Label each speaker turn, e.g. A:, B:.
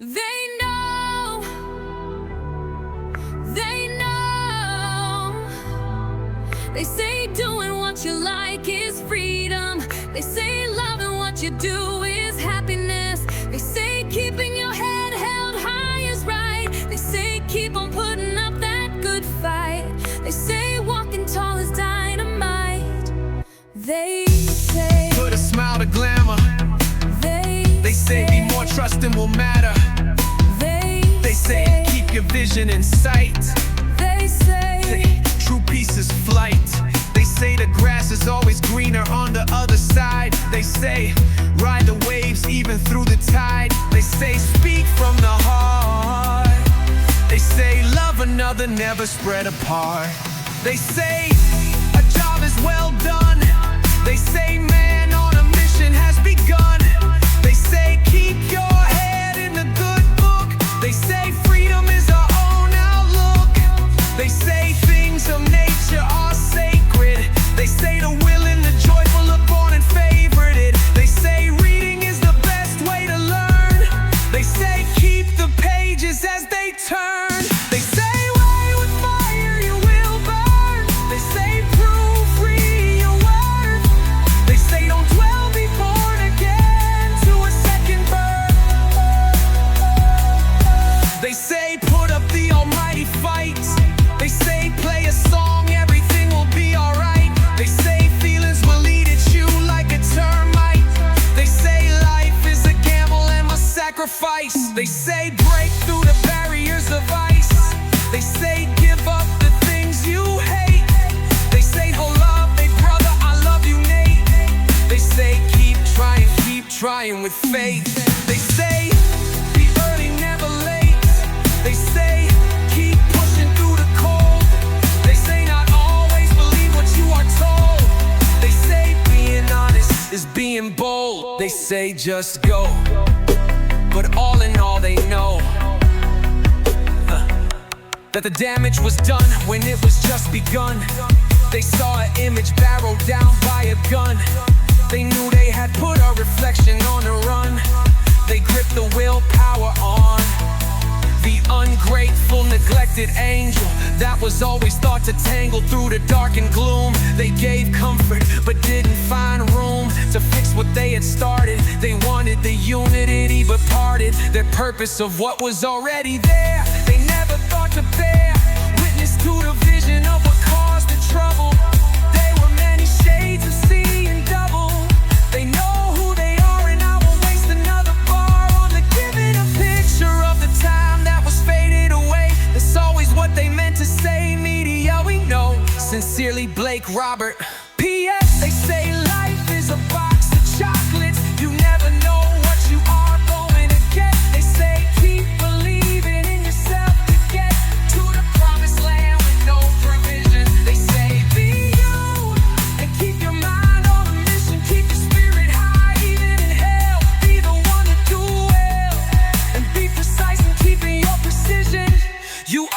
A: They know, they know. They say doing what you like is freedom. They say loving what you do is happiness. They say keeping your head held high is right. They say keep on putting up that good fight. They say walking tall is dynamite. They say
B: put a smile to glamour. They say be more trusting will matter. They say keep your vision in sight.
A: They say
B: true peace is flight. They say the grass is always greener on the other side. They say ride the waves even through the tide. They say speak from the heart. They say love another, never spread apart. They say a job is well done. They say man on a mission has begun. They say keep your head in the good book. They say freedom is our own outlook. They say things of nature are sacred. They say the willing, the joyful are born and favorited. They say reading is the best way to learn. They say keep the pages as they turn. They say way with fire you will burn. They say prove free your worth. They say don't dwell, be born again to a second birth. They say put up the almighty fight. They say play a song, everything will be alright. They say feelings will eat at you like a termite. They say life is a gamble and must sacrifice. They say break through the barriers of ice. They say give up the things you hate. They say hold up, big brother, I love you, Nate. They say keep trying with faith. They say be early, never late. They say keep pushing through the cold. They say not always believe what you are told. They say being honest is being bold. They say just go, but all in all they know that the damage was done when it was just begun. They saw an image barreled down by a gun. They knew they had put a reflection on the run. They gripped the willpower on the ungrateful, neglected angel that was always thought to tangle through the dark and gloom. They gave comfort but didn't find room to fix what they had started. They wanted the unity but parted their purpose of what was already there. They never thought to bear witness to the vision of what caused the trouble. They were many shades of seeing double. They know who they are and I won't waste another bar on the giving a picture of the time that was faded away. That's always what they meant to say. Media we know. Sincerely, Blake Robert. P.S. They say life is a box of chocolates. You never know what you are going to get. They say keep believing in yourself to get to the promised land with no provision. They say be you and keep your mind on a mission. Keep your spirit high even in hell. Be the one to do well and be precise in keeping your precision. You